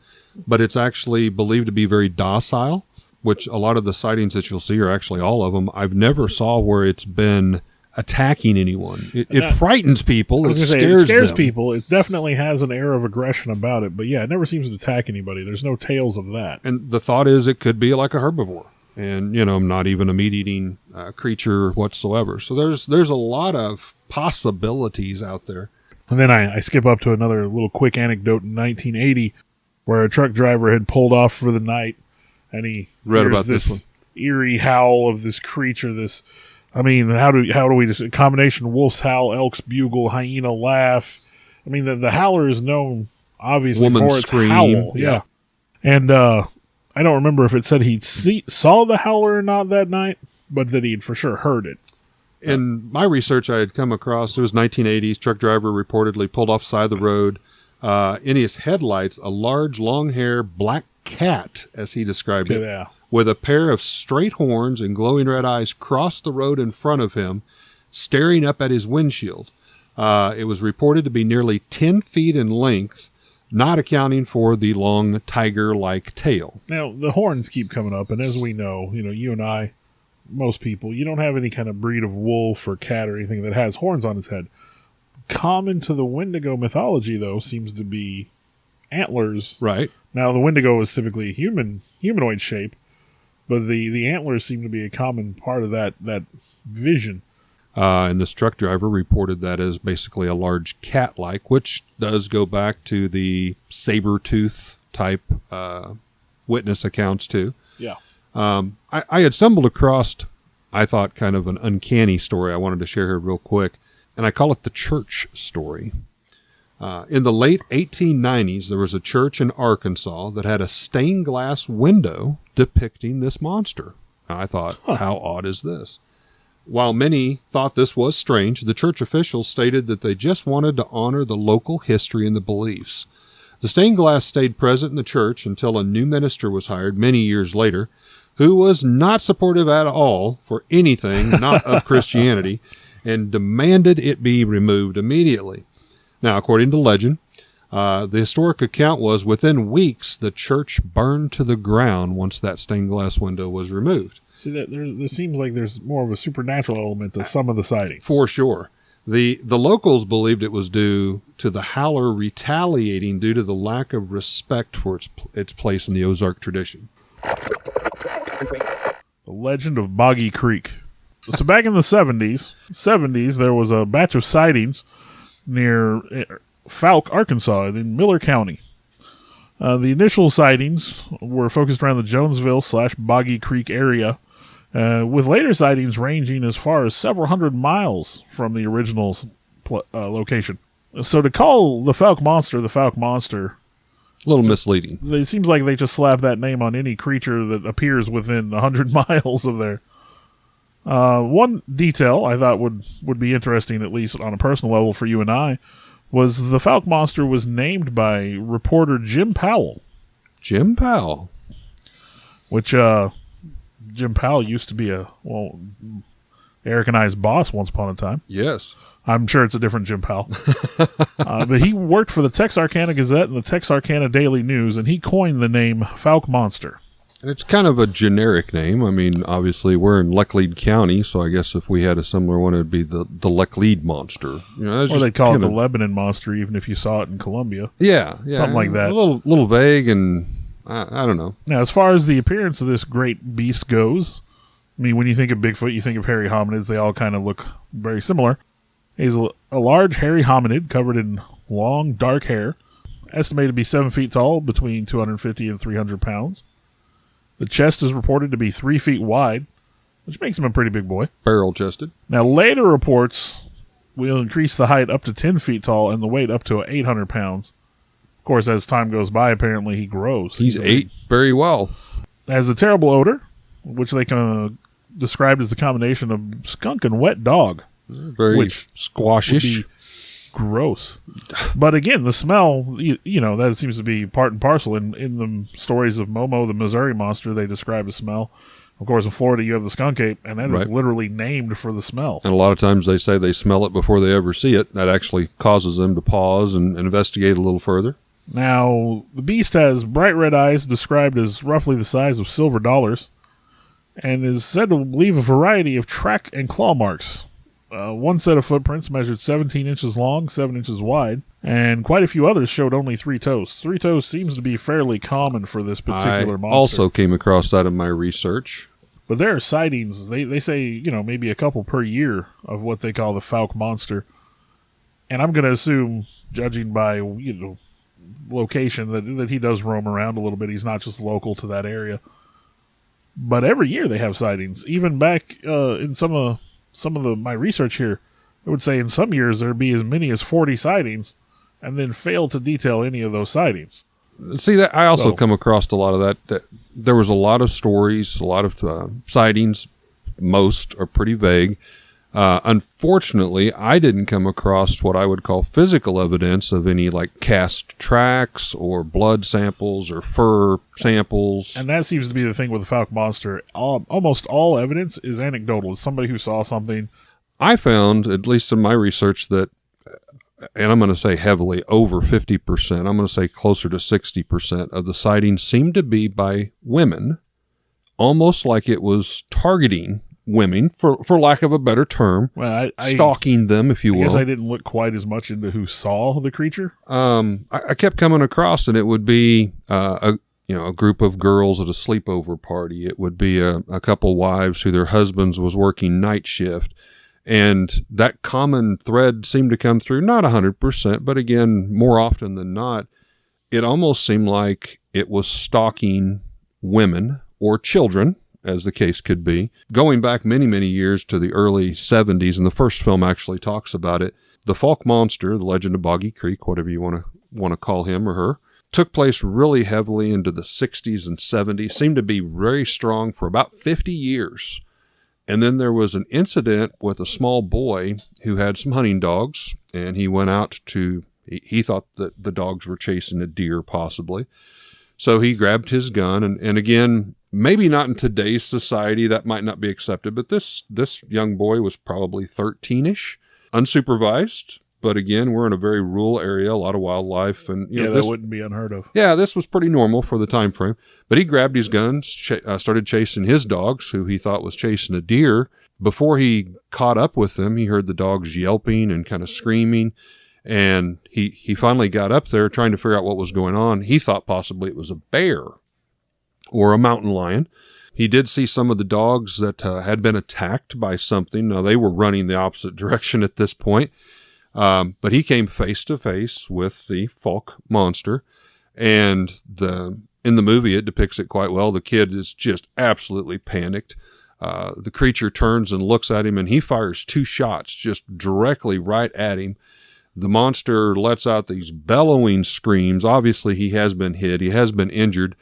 but it's actually believed to be very docile, which a lot of the sightings that you'll see, are actually all of them, I've never saw where it's been attacking anyone. It frightens people. It scares them. People. It definitely has an air of aggression about it, but yeah, it never seems to attack anybody. There's no tales of that. And the thought is it could be like a herbivore, and not even a meat-eating creature whatsoever. So there's a lot of possibilities out there. And then I skip up to another little quick anecdote in 1980 where a truck driver had pulled off for the night, and he read hears about this one. Eerie howl of this creature. How do we just a combination wolf's howl, elk's bugle, hyena laugh? I mean, the howler is known obviously Woman for its scream. howl. Yeah. And I don't remember if it said he saw the howler or not that night, but that he'd for sure heard it. In my research, I had come across, it was 1980s, truck driver reportedly pulled off the side of the road. In his headlights, a large, long-hair black cat, as he described it, Yeah. with a pair of straight horns and glowing red eyes crossed the road in front of him, staring up at his windshield. It was reported to be nearly 10 feet in length, not accounting for the long tiger-like tail. Now, the horns keep coming up, and as we know, you and I, most people, you don't have any kind of breed of wolf or cat or anything that has horns on its head. Common to the Wendigo mythology, though, seems to be antlers. Right. Now, the Wendigo is typically a humanoid shape, but the antlers seem to be a common part of that vision. And this truck driver reported that as basically a large cat-like, which does go back to the saber-tooth type witness accounts, too. Yeah. I had stumbled across, I thought, kind of an uncanny story I wanted to share here real quick, and I call it the church story. In the late 1890s, there was a church in Arkansas that had a stained glass window depicting this monster. Now, I thought, how odd is this? While many thought this was strange, the church officials stated that they just wanted to honor the local history and the beliefs. The stained glass stayed present in the church until a new minister was hired many years later, who was not supportive at all for anything not of Christianity, and demanded it be removed immediately. Now, according to legend, the historic account was within weeks the church burned to the ground once that stained glass window was removed. See, there seems like there's more of a supernatural element to some of the sightings. For sure. The locals believed it was due to the howler retaliating due to the lack of respect for its place in the Ozark tradition. The legend of Boggy Creek. So back in the 70s, there was a batch of sightings near Fouke, Arkansas, in Miller County. The initial sightings were focused around the Jonesville/Boggy Creek area, with later sightings ranging as far as several hundred miles from the original location. So to call the Fouke Monster, A little misleading. it seems like they just slap that name on any creature that appears within 100 miles of there. One detail I thought would be interesting, at least on a personal level for you and I, was the Fouke Monster was named by reporter Jim Powell. Jim Powell. Which, Jim Powell used to be Eric and I's boss once upon a time. Yes. I'm sure it's a different Jim Powell. But he worked for the Texarkana Gazette and the Texarkana Daily News, and he coined the name Fouke Monster. And it's kind of a generic name. I mean, obviously, we're in Laclede County, so I guess if we had a similar one, it would be the Laclede Monster. Or they'd call it the Lebanon Monster, even if you saw it in Columbia. Yeah. Something like that. A little vague, and I don't know. Now, as far as the appearance of this great beast goes, I mean, when you think of Bigfoot, you think of hairy hominids. They all kind of look very similar. He's a large, hairy hominid covered in long, dark hair, estimated to be 7 feet tall, between 250 and 300 pounds. The chest is reported to be 3 feet wide, which makes him a pretty big boy. Barrel-chested. Now, later reports will increase the height up to 10 feet tall and the weight up to 800 pounds. Of course, as time goes by, apparently he grows. He's ate very well. Has a terrible odor, which they can describe as the combination of skunk and wet dog. Very which squashish. would be gross. But again, the smell, that seems to be part and parcel. In the stories of Momo, the Missouri monster, they describe a smell. Of course, in Florida, you have the skunk ape, and that is literally named for the smell. And a lot of times they say they smell it before they ever see it. That actually causes them to pause and investigate a little further. Now, the beast has bright red eyes described as roughly the size of silver dollars, and is said to leave a variety of track and claw marks. One set of footprints measured 17 inches long, 7 inches wide, and quite a few others showed only 3 toes. 3 toes seems to be fairly common for this particular monster. I also came across that in my research. But there are sightings, they say, maybe a couple per year of what they call the Fouke Monster. And I'm going to assume, judging by, location, that he does roam around a little bit. He's not just local to that area. But every year they have sightings. Even back in some of my research here, I would say in some years there'd be as many as 40 sightings, and then fail to detail any of those sightings. See, that I also come across a lot of that. There was a lot of stories, a lot of sightings. Most are pretty vague. Unfortunately, I didn't come across what I would call physical evidence of any like cast tracks or blood samples or fur samples. And that seems to be the thing with the Falk monster. Almost all evidence is anecdotal. It's somebody who saw something. I found, at least in my research, that, and I'm going to say heavily, over 50%, I'm going to say closer to 60% of the sightings seemed to be by women, almost like it was targeting women, for lack of a better term, stalking them, if you will. I guess I didn't look quite as much into who saw the creature. I kept coming across, and it would be a group of girls at a sleepover party. It would be a couple wives who their husbands was working night shift, and that common thread seemed to come through. Not 100%, but again, more often than not, it almost seemed like it was stalking women or children, as the case could be. Going back many, many years to the early 70s, and the first film actually talks about it, the Falk Monster, the Legend of Boggy Creek, whatever you want to call him or her, took place really heavily into the 60s and 70s, seemed to be very strong for about 50 years. And then there was an incident with a small boy who had some hunting dogs, and he went out he thought that the dogs were chasing a deer possibly. So he grabbed his gun, and again, maybe not in today's society, that might not be accepted, but this young boy was probably 13-ish, unsupervised. But again, we're in a very rural area, a lot of wildlife, and that wouldn't be unheard of. Yeah, this was pretty normal for the time frame. But he grabbed his guns, started chasing his dogs, who he thought was chasing a deer. Before he caught up with them, he heard the dogs yelping and kind of screaming, and he finally got up there trying to figure out what was going on. He thought possibly it was a bear or a mountain lion. He did see some of the dogs that had been attacked by something. Now, they were running the opposite direction at this point. But he came face to face with the Falk monster, and in the movie it depicts it quite well. The kid is just absolutely panicked. The creature turns and looks at him, and he fires 2 shots just directly right at him. The monster lets out these bellowing screams. Obviously, he has been hit. He has been injured.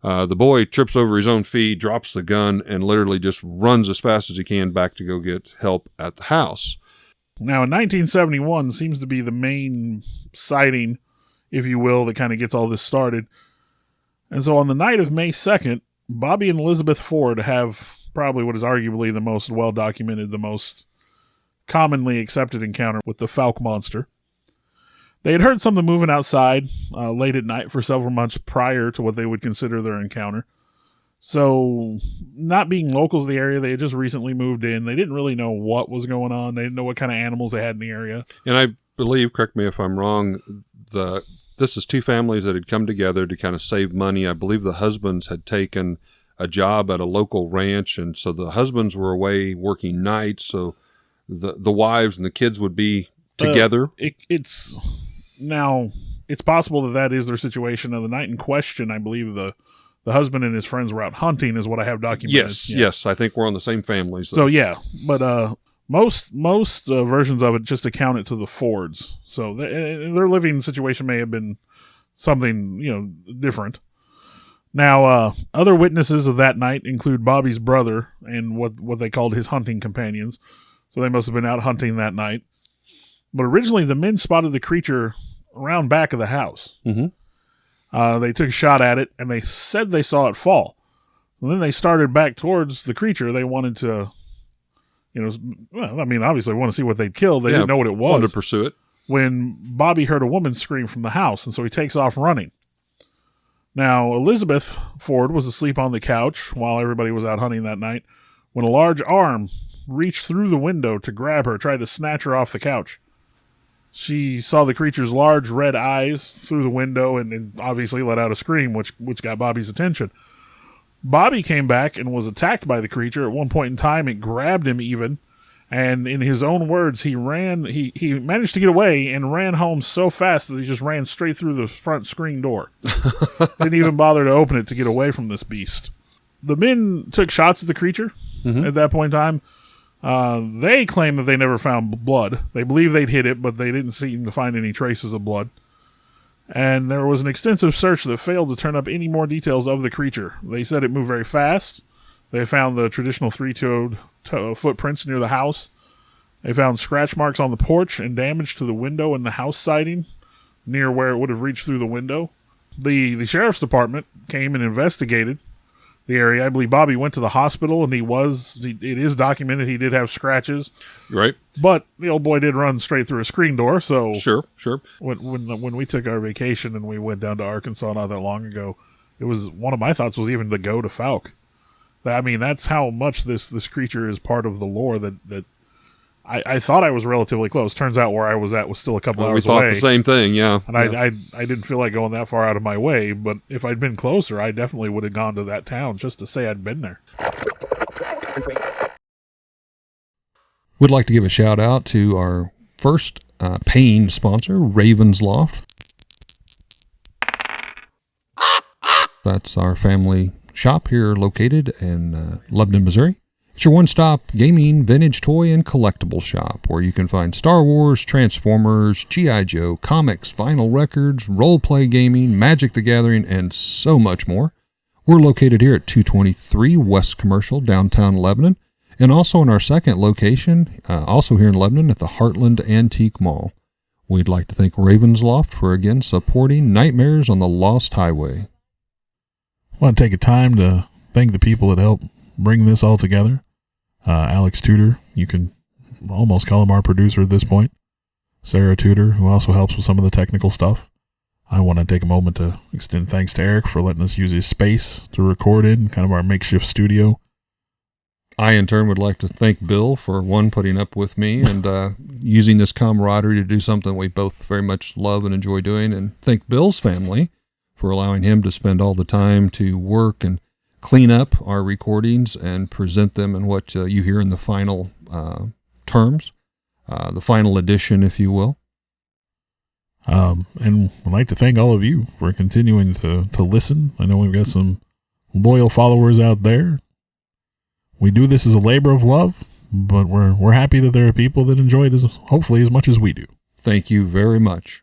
The boy trips over his own feet, drops the gun, and literally just runs as fast as he can back to go get help at the house. Now, in 1971 seems to be the main sighting, if you will, that kind of gets all this started. And so on the night of May 2nd, Bobby and Elizabeth Ford have probably what is arguably the most well-documented, the most commonly accepted encounter with the Falk monster. They had heard something moving outside late at night for several months prior to what they would consider their encounter. So, not being locals of the area, they had just recently moved in. They didn't really know what was going on. They didn't know what kind of animals they had in the area. And I believe, correct me if I'm wrong, this is 2 families that had come together to kind of save money. I believe the husbands had taken a job at a local ranch, and so the husbands were away working nights, so the wives and the kids would be together. It's possible that is their situation. The night in question, I believe the husband and his friends were out hunting, is what I have documented. Yes. I think we're on the same families. So yeah, but most versions of it just account it to the Fords. So their living situation may have been something different. Now, other witnesses of that night include Bobby's brother and what they called his hunting companions. So they must have been out hunting that night. But originally, the men spotted the creature around back of the house. Mm-hmm. They took a shot at it, and they said they saw it fall. And then they started back towards the creature. They wanted to, obviously want to see what they'd killed. They didn't know what it was. Wanted to pursue it. When Bobby heard a woman scream from the house, and so he takes off running. Now, Elizabeth Ford was asleep on the couch while everybody was out hunting that night when a large arm reached through the window to grab her, tried to snatch her off the couch. She saw the creature's large red eyes through the window and obviously let out a scream, which got Bobby's attention. Bobby came back and was attacked by the creature. At one point in time, it grabbed him even And in his own words, he managed to get away and ran home so fast that he just ran straight through the front screen door. Didn't even bother to open it to get away from this beast. The men took shots at the creature at that point in time. They claim that they never found blood. They believe they'd hit it, but they didn't seem to find any traces of blood. And there was an extensive search that failed to turn up any more details of the creature. They said it moved very fast. They found the traditional three-toed footprints near the house. They found scratch marks on the porch and damage to the window and the house siding near where it would have reached through the window. The sheriff's department came and investigated the area. I believe Bobby went to the hospital, and it is documented he did have scratches. Right. But the old boy did run straight through a screen door, so... Sure. When we took our vacation and we went down to Arkansas not that long ago, it was one of my thoughts was even to go to Fouke. I mean, that's how much this creature is part of the lore that I thought I was relatively close. Turns out where I was at was still a couple hours away. We thought the same thing, yeah. And I didn't feel like going that far out of my way, but if I'd been closer, I definitely would have gone to that town just to say I'd been there. We'd like to give a shout out to our first paying sponsor, Raven's Loft. That's our family shop here located in Lebanon, Missouri. It's your one-stop gaming, vintage toy, and collectible shop where you can find Star Wars, Transformers, G.I. Joe, comics, vinyl records, role-play gaming, Magic the Gathering, and so much more. We're located here at 223 West Commercial, downtown Lebanon, and also in our second location, also here in Lebanon at the Heartland Antique Mall. We'd like to thank Raven's Loft for, again, supporting Nightmares on the Lost Highway. I want to take a time to thank the people that helped bring this all together. Alex Tudor, you can almost call him our producer at this point. Sarah Tudor, who also helps with some of the technical stuff. I want to take a moment to extend thanks to Eric for letting us use his space to record in, kind of our makeshift studio. I, in turn, would like to thank Bill for, one, putting up with me and using this camaraderie to do something we both very much love and enjoy doing, and thank Bill's family for allowing him to spend all the time to work and clean up our recordings and present them in what you hear in the final terms, the final edition, if you will. And I'd like to thank all of you for continuing to listen. I know we've got some loyal followers out there. We do this as a labor of love, but we're happy that there are people that enjoy it hopefully as much as we do. Thank you very much.